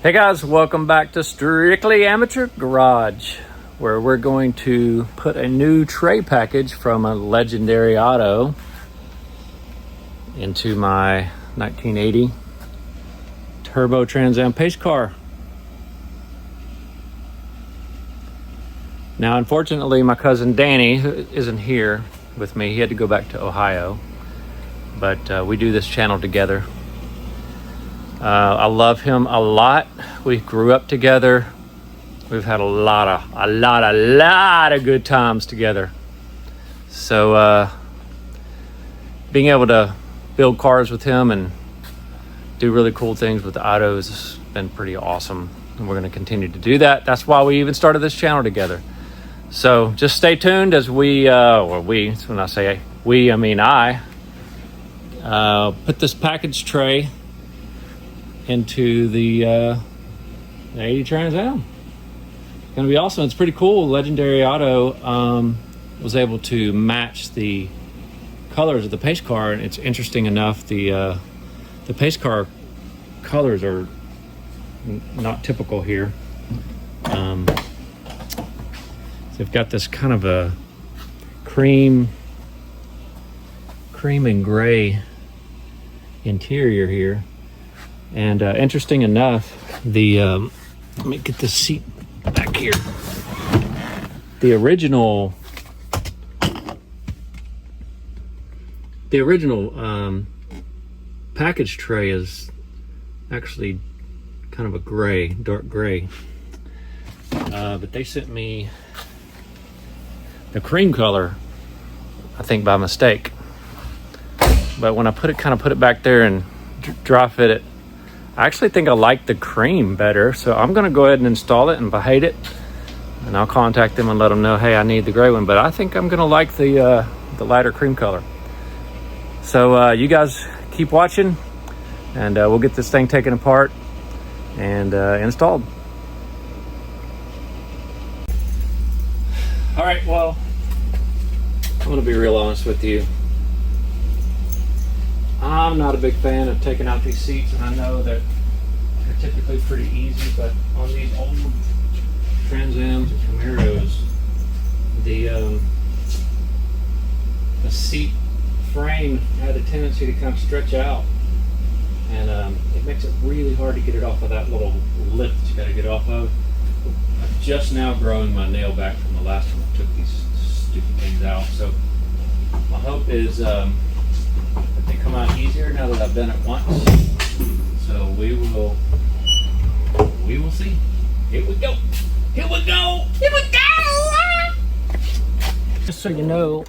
Hey guys, welcome back to Strictly Amateur Garage, where we're going to put a new tray package from a Legendary Auto into my 1980 Turbo Trans Am pace car. Now, unfortunately, my cousin Danny isn't here with me. He had to go back to Ohio, but we do this channel together. I love him a lot. We grew up together. We've had a lot of good times together. So being able to build cars with him and do really cool things with the autos has been pretty awesome. And we're going to continue to do that. That's why we even started this channel together. So just stay tuned as when I say we, I mean I, put this package tray into the 80 Trans Am. It's gonna be awesome. It's pretty cool. Legendary Auto was able to match the colors of the pace car, and it's interesting enough, the pace car colors are not typical here. So they've got this kind of a cream and gray interior here. And interesting enough, let me get this seat back here. The original package tray is actually kind of a gray, dark gray. But they sent me the cream color, I think by mistake. But when I put it back there and dry fit it, I actually think I like the cream better, so I'm going to go ahead and install it and behave it, and I'll contact them and let them know, hey, I need the gray one, but I think I'm going to like the lighter cream color. So you guys keep watching, and we'll get this thing taken apart and installed. All right, well, I'm going to be real honest with you. I'm not a big fan of taking out these seats, and I know that they're typically pretty easy, but on these old Trans Ams and Camaros, the seat frame had a tendency to kind of stretch out, and it makes it really hard to get it off of that little lip that you got to get off of. I'm just now growing my nail back from the last time I took these stupid things out, so my hope is that they come out easier now that I've done it once. So we will see. Here we go. Just so you know,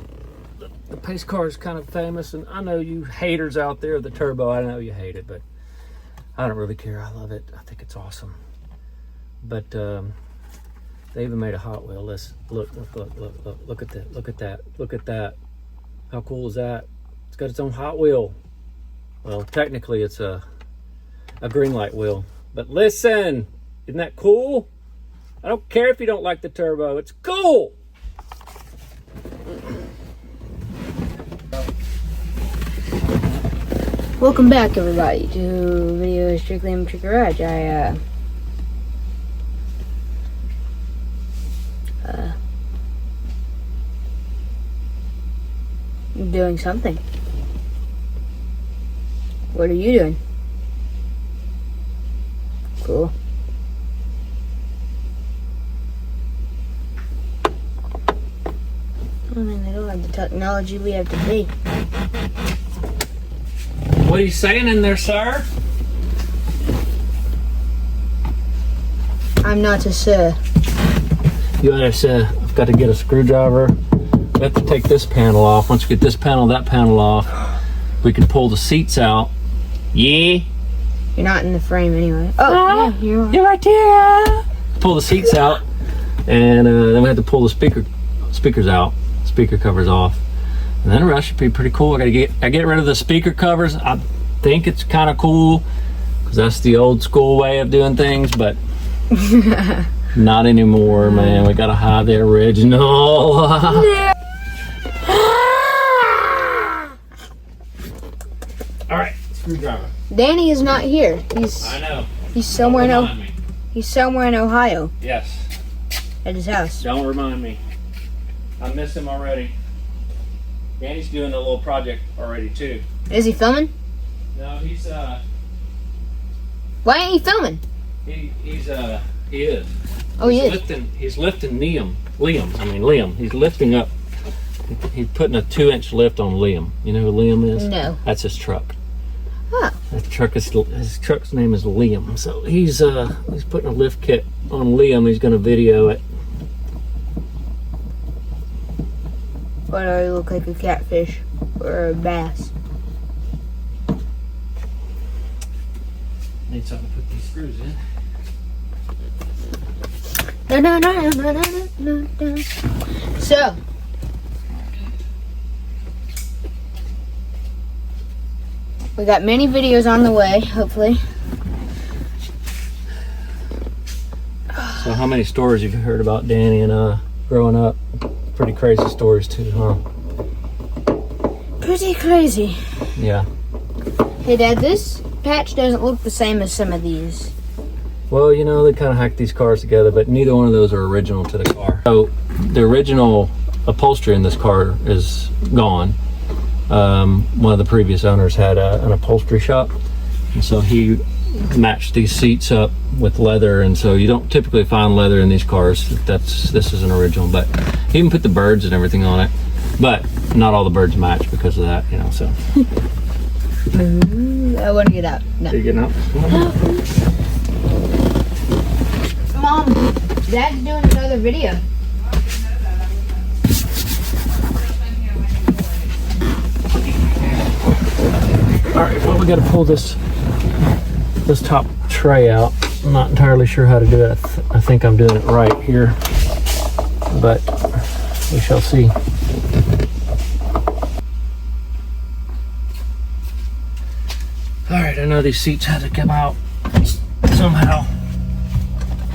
the pace car is kind of famous, and I know you haters out there of the turbo, I know you hate it, but I don't really care. I love it. I think it's awesome. But they even made a Hot Wheel. Let's look at that. How cool is that? It's got its own Hot Wheel. Well, technically it's a green light wheel, but listen, isn't that cool? I don't care if you don't like the turbo, it's cool. Welcome back, everybody, to video Strictly Amateur Garage. I'm doing something. What are you doing? Cool. I mean, they don't have the technology we have today. What are you saying in there, sir? I'm not a sir. You gotta say, I've got to get a screwdriver. We have to take this panel off. Once we get this panel, that panel off, we can pull the seats out. Yeah? You're not in the frame anyway. Oh, yeah, you are. You're right there. Pull the seats out, and then we have to pull the speakers out, speaker covers off. And then the rest should be pretty cool. I get rid of the speaker covers. I think it's kind of cool, because that's the old school way of doing things, but not anymore, man. We gotta hide the original. Yeah. All right, screwdriver. Danny is not here. He's. I know. He's somewhere in Don't remind me. He's somewhere in Ohio Yes. at his house. Don't remind me. I miss him already. Danny's doing a little project already too. Is he filming? No, he's Why ain't he filming? he is. Oh, he is. He's lifting Liam. He's lifting up. He's putting a 2-inch lift on Liam. You know who Liam is? No. That's his truck. Huh. His truck's name is Liam. So he's putting a lift kit on Liam. He's gonna video it. Why do I look like a catfish or a bass? Need something to put these screws in. No. So, we got many videos on the way, hopefully. So how many stories have you heard about Danny and growing up? Pretty crazy stories too, huh? Pretty crazy. Yeah. Hey, Dad, this patch doesn't look the same as some of these. Well, you know, they kind of hacked these cars together, but neither one of those are original to the car. So the original upholstery in this car is gone. One of the previous owners had an upholstery shop, and so he matched these seats up with leather, and so you don't typically find leather in these cars. This is an original, but he even put the birds and everything on it, but not all the birds match because of that, you know. So I want to get out. No. are you getting out? Mom, Dad's doing another video. All right, well, we got to pull this top tray out. I'm not entirely sure how to do it. I think I'm doing it right here, but we shall see. All right, I know these seats had to come out somehow.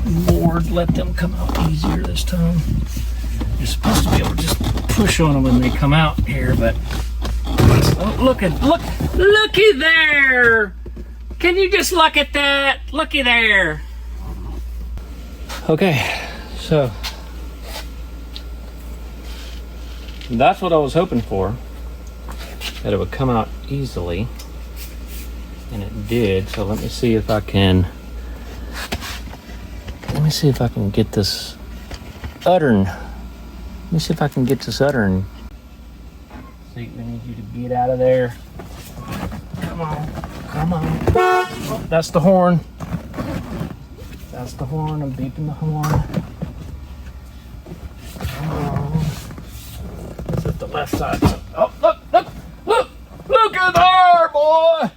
Lord, let them come out easier this time. You're supposed to be able to just push on them when they come out here, but oh, looky there! Can you just look at that? Looky there. Okay, so that's what I was hoping for, that it would come out easily, and it did. So let me see if I can get this uttern. Let me see if I can get this uttern. See, we need you to get out of there. Come on. Oh, that's the horn. I'm beeping the horn. Come on. Is it the left side? Oh, look at there, boy.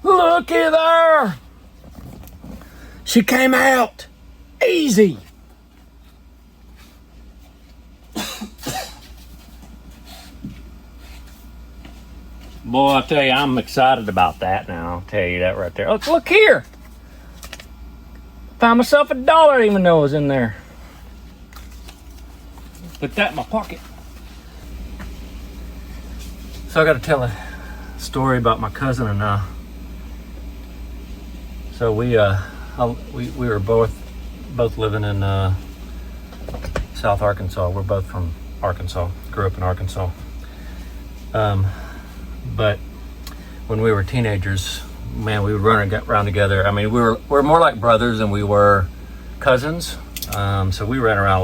Looky there. She came out easy. Boy, I'll tell you, I'm excited about that now. I'll tell you that right there. Look here. Found myself $1 I didn't even know was in there. Put that in my pocket. So I got to tell a story about my cousin and I. So we were both living in South Arkansas. We're both from Arkansas. Grew up in Arkansas. But when we were teenagers, man, we would run around together. I mean, we're more like brothers than we were cousins. So we ran around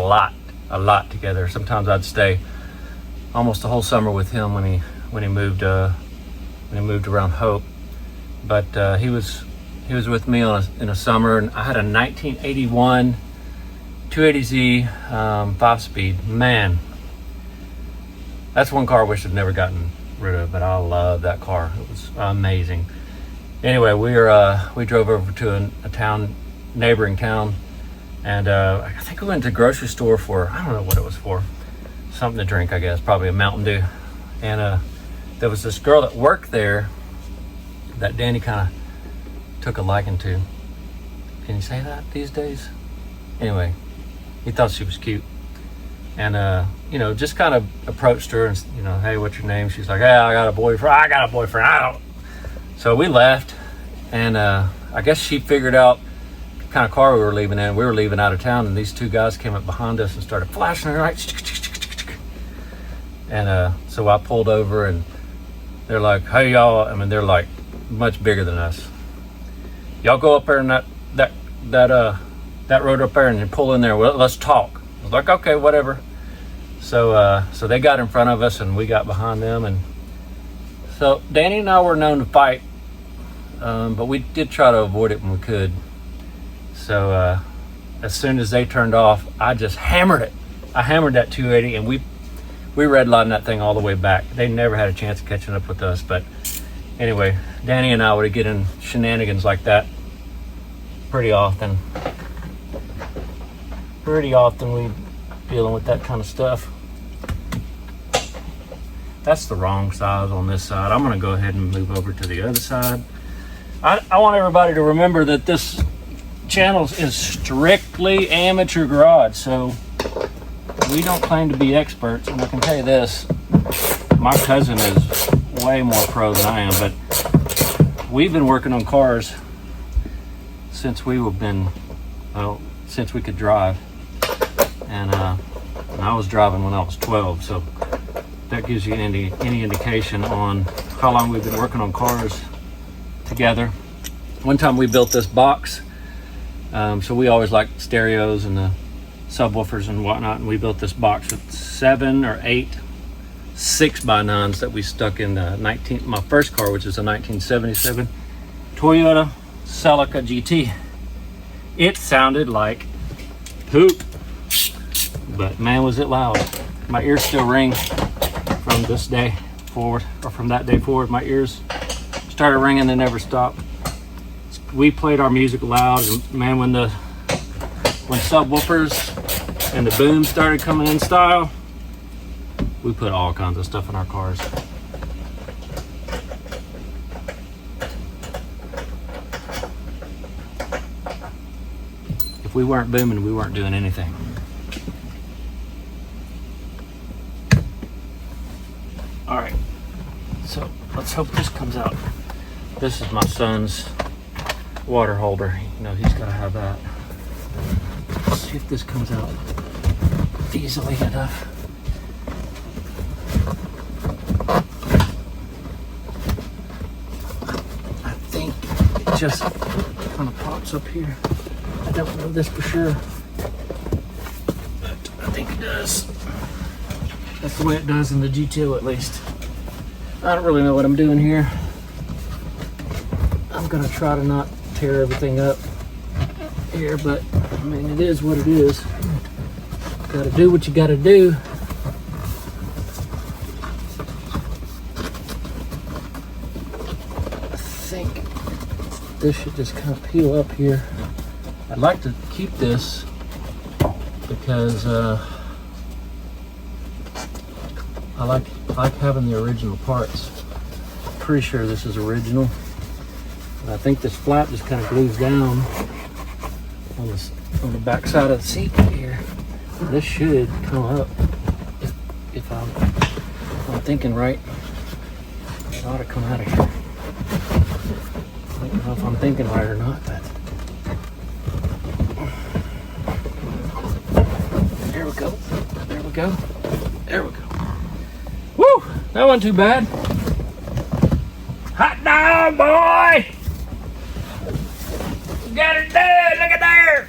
a lot together. Sometimes I'd stay almost the whole summer with him when he moved around Hope. But he was with me in a summer, and I had a 1981 280Z 5-speed. Man, that's one car I wish I'd never gotten rid of, but I love that car. It was amazing. Anyway, we drove over to a neighboring town, and I think we went to the grocery store for, I don't know what it was for, something to drink, I guess, probably a Mountain Dew. And there was this girl that worked there that Danny kind of took a liking to. Can you say that these days? Anyway, he thought she was cute, and just kind of approached her and, hey, what's your name? She's like, hey, I got a boyfriend. I don't. So we left, and I I guess she figured out what kind of car we were leaving in. We were leaving out of town, and these two guys came up behind us and started flashing their lights. And so I pulled over, and they're like, "Hey y'all," I mean, they're like much bigger than us. "Y'all go up there in that road up there and pull in there. Well, let's talk." I was like, "Okay, whatever." So they got in front of us, and we got behind them. And so Danny and I were known to fight, but we did try to avoid it when we could. So as soon as they turned off, I just hammered it. I hammered that 280, and we redlined that thing all the way back. They never had a chance of catching up with us. But anyway, Danny and I would get in shenanigans like that pretty often. Pretty often we dealing with that kind of stuff. That's the wrong size on this side. I'm gonna go ahead and move over to the other side. I want everybody to remember that this channel is strictly amateur garage, so we don't claim to be experts. And I can tell you this, my cousin is way more pro than I am, but we've been working on cars since we could drive. And I was driving when I was 12, so that gives you any indication on how long we've been working on cars together. One time we built this box, so we always liked stereos and the subwoofers and whatnot, and we built this box with 7 or 8 6x9s that we stuck in my first car, which is a 1977 Toyota Celica GT. It sounded like poop, but man, was it loud. My ears still ring from this day forward, or from that day forward. My ears started ringing and never stopped. We played our music loud, and man, when subwoofers and the booms started coming in style, we put all kinds of stuff in our cars. If we weren't booming, we weren't doing anything. All right, so let's hope this comes out. This is my son's water holder. You know, he's got to have that. Let's see if this comes out easily enough. I think it just kind of pops up here. I don't know this for sure, but I think it does. That's the way it does in the G2, at least. I don't really know what I'm doing here. I'm gonna try to not tear everything up here, but I mean, it is what it is. Gotta do what you gotta do. I think this should just kind of peel up here. I'd like to keep this because I like having the original parts. Pretty sure this is original. And I think this flap just kind of glues down on the back side of the seat here. This should come up if I'm thinking right. It ought to come out of here. I don't know if I'm thinking right or not, but there we go. There we go. There we go. Woo! That wasn't too bad. Hot dog, boy! You got it done! Look at there!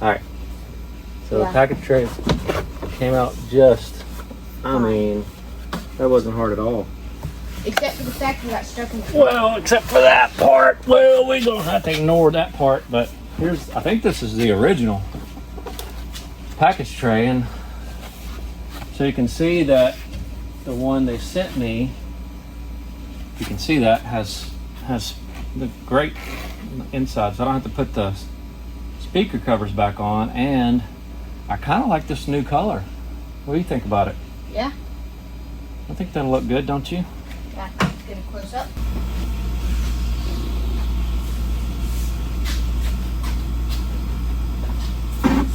Alright, so the package trays came out I mean, that wasn't hard at all. Except for the fact we got stuck in the Well, except for that part. Well, we're gonna have to ignore that part, but I think this is the original. package tray, and so you can see that the one they sent me, you can see that has the great inside, so I don't have to put the speaker covers back on, and I kind of like this new color. What do you think about it? Yeah. I think that'll look good, don't you? Yeah, let's get a close up.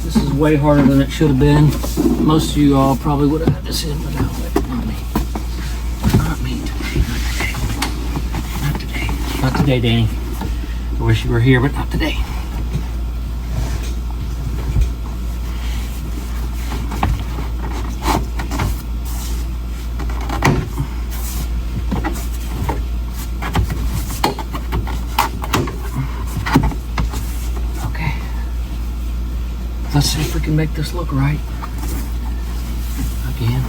This is way harder than it should have been. Most of you all probably would have had this in, but not me. Not me today. Not today. Not today, Danny. I wish you were here, but not today. Okay. Let's see if we can make this look right. Again.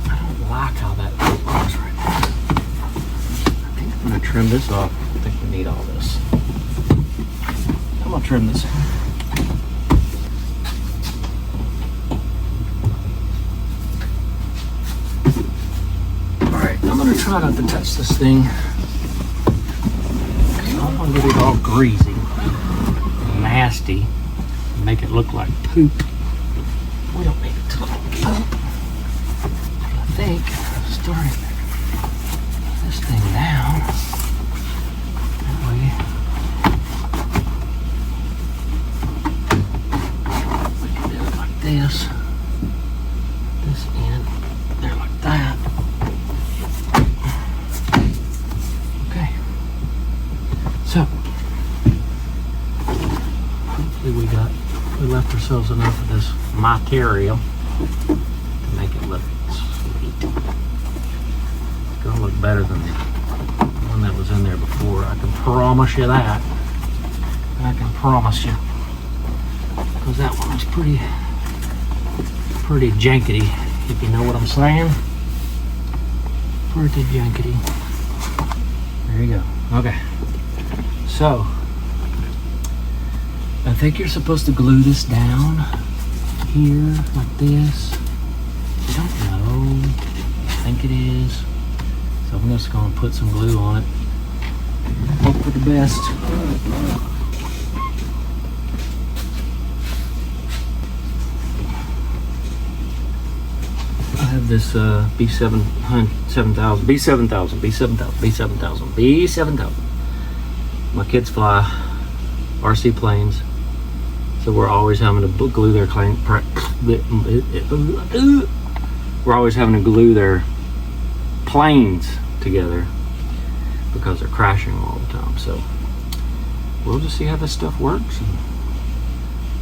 I don't like how that looks right now. I think I'm gonna trim this off. I think we need all this. I'm gonna trim this. Alright, I'm gonna try not to touch this thing. I don't want to get it all greasy, nasty, and make it look like poop. We don't need it to look like poop. I think starting this thing down. That way we can do it like this. This end, there like that. Okay. So hopefully we left ourselves enough of this material to make it look sweet. It's gonna look better than the one that was in there before. I can promise you that. I can promise you. Because that one was pretty jankety, if you know what I'm saying. Pretty jankety. There you go. Okay. So I think you're supposed to glue this down here like this. I don't know. I think it is. So I'm just going to put some glue on it. Hope for the best. I have this B7000. My kids fly RC planes. So we're always having to glue their planes together because they're crashing all the time. So we'll just see how this stuff works, and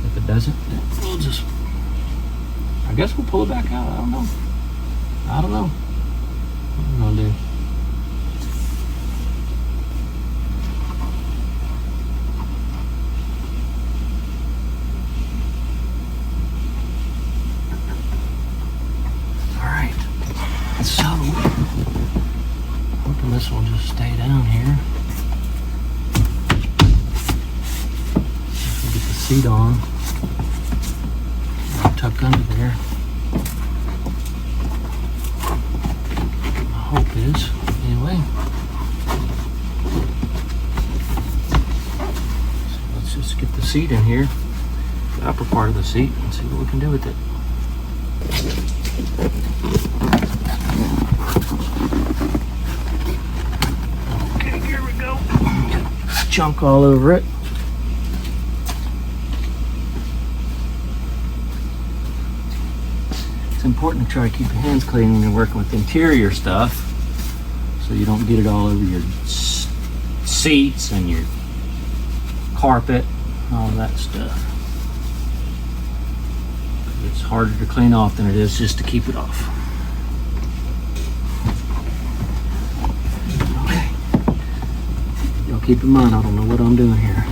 if it doesn't, we'll just, I guess we'll pull it back out. I don't know. What I'm gonna do. So, hoping this will just stay down here. Get the seat on. Tuck under there. My hope is, anyway. So let's just get the seat in here, the upper part of the seat, and see what we can do with it. Okay, here we go. Got chunk all over it. It's important to try to keep your hands clean when you're working with interior stuff, so you don't get it all over your seats and your carpet and all that stuff. It's harder to clean off than it is just to keep it off. Okay. Y'all keep in mind, I don't know what I'm doing here.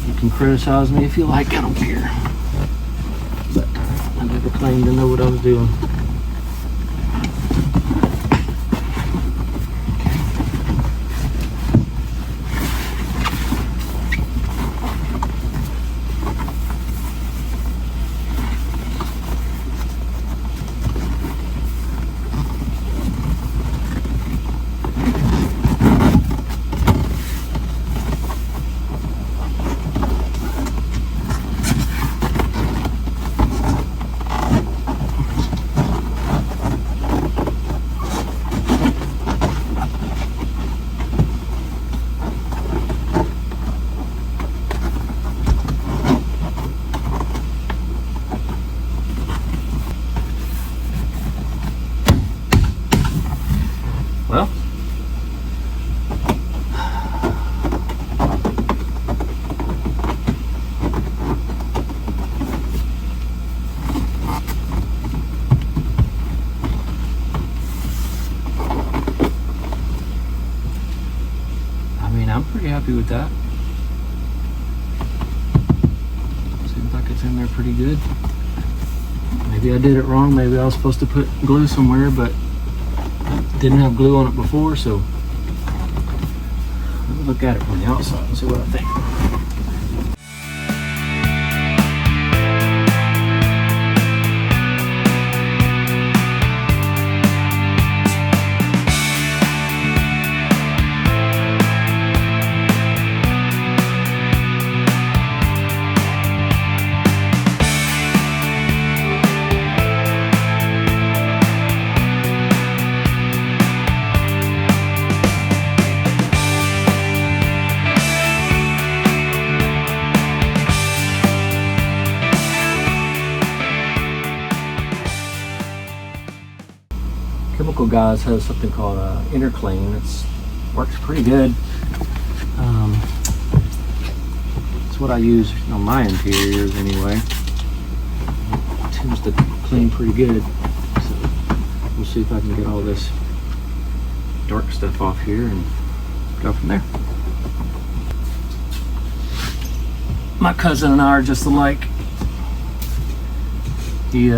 So you can criticize me if you like, I don't care. But I never claimed to know what I was doing. happy with that. Seems like it's in there pretty good. Maybe I did it wrong. Maybe I was supposed to put glue somewhere, but didn't have glue on it before, so let me look at it from the outside and see what I think. Chemical Guys has something called Interclean. It works pretty good. It's what I use on my interiors anyway. It tends to clean pretty good. So we'll see if I can get all this dark stuff off here and go from there. My cousin and I are just alike. He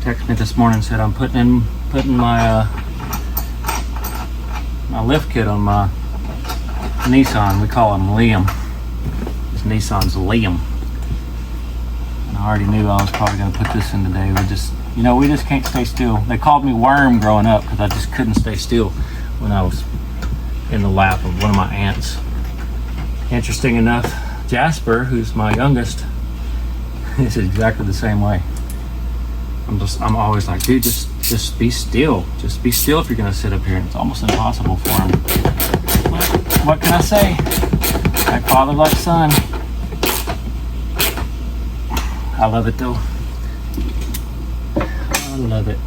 texted me this morning and said I'm putting my my lift kit on my Nissan. We call him Liam. His Nissan's Liam. And I already knew I was probably going to put this in today. We just can't stay still. They called me Worm growing up because I just couldn't stay still when I was in the lap of one of my aunts. Interesting enough, Jasper, who's my youngest, is exactly the same way. I'm always like, dude, just be still. Just be still if you're gonna sit up here. And it's almost impossible for him. What can I say? Like father, like son. I love it though. I love it.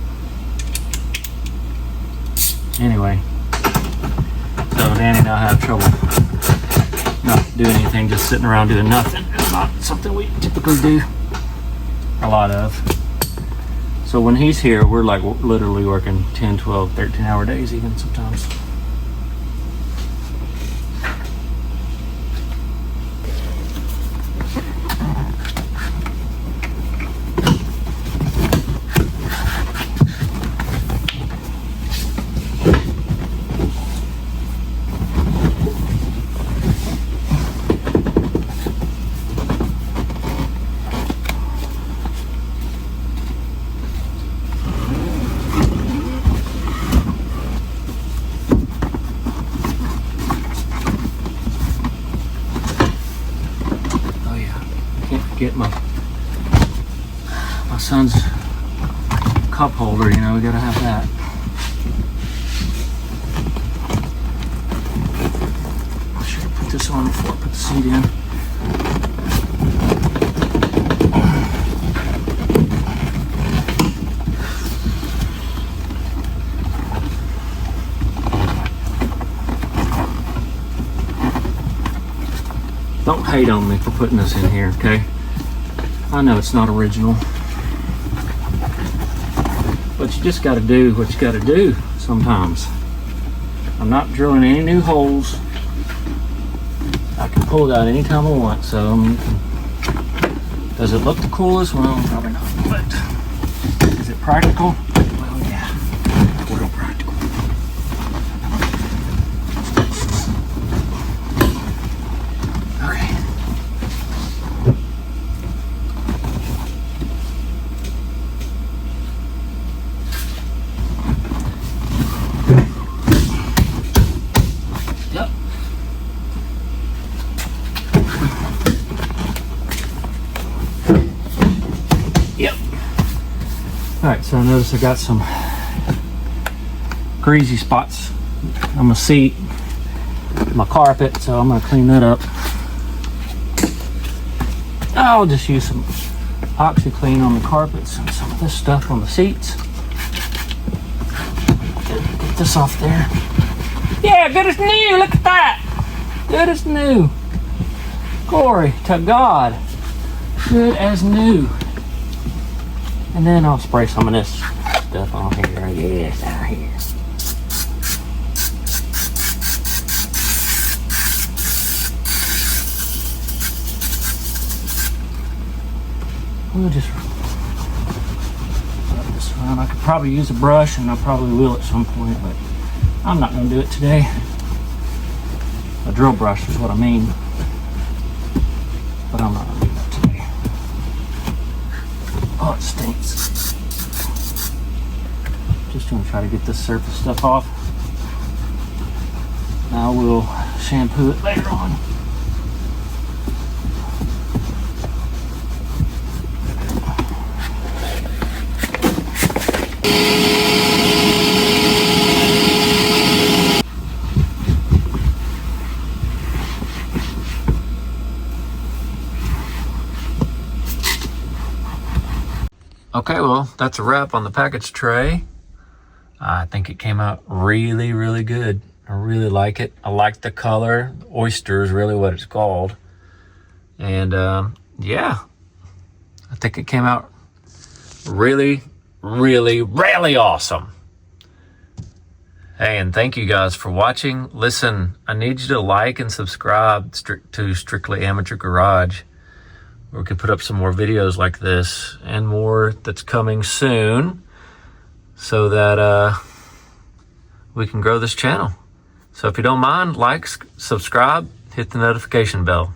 Anyway, so Danny and I have trouble not doing anything, just sitting around doing nothing. It's not something we typically do a lot of. So when he's here, we're like literally working 10, 12, 13-hour days even sometimes. Get my son's cup holder, we gotta have that. I should have put this on before I put the seat in. Don't hate on me for putting this in here, okay? I know it's not original, but you just got to do what you got to do sometimes. I'm not drilling any new holes. I can pull it out anytime I want, so does it look the coolest? Well, probably not, but is it practical? Well, yeah, real practical. Alright, so I notice I got some greasy spots on my seat, my carpet, so I'm going to clean that up. I'll just use some OxyClean on the carpets and some of this stuff on the seats. Get this off there. Yeah, good as new, look at that! Good as new. Glory to God. Good as new. And then I'll spray some of this stuff on here. Yes, out here. we'll just wrap this around. I could probably use a brush, and I probably will at some point, but I'm not going to do it today. A drill brush is what I mean, but I'm not going to do that today. Oh, it stinks. Just going to try to get this surface stuff off. Now we'll shampoo it later on. Okay, well, that's a wrap on the package tray. I think it came out really, really good. I really like it. I like the color. Oyster is really what it's called. And yeah, I think it came out really, really, really awesome. Hey, and thank you guys for watching. Listen, I need you to like and subscribe to Strictly Amateur Garage. We can put up some more videos like this and more that's coming soon, so that we can grow this channel. So if you don't mind, like, subscribe, hit the notification bell.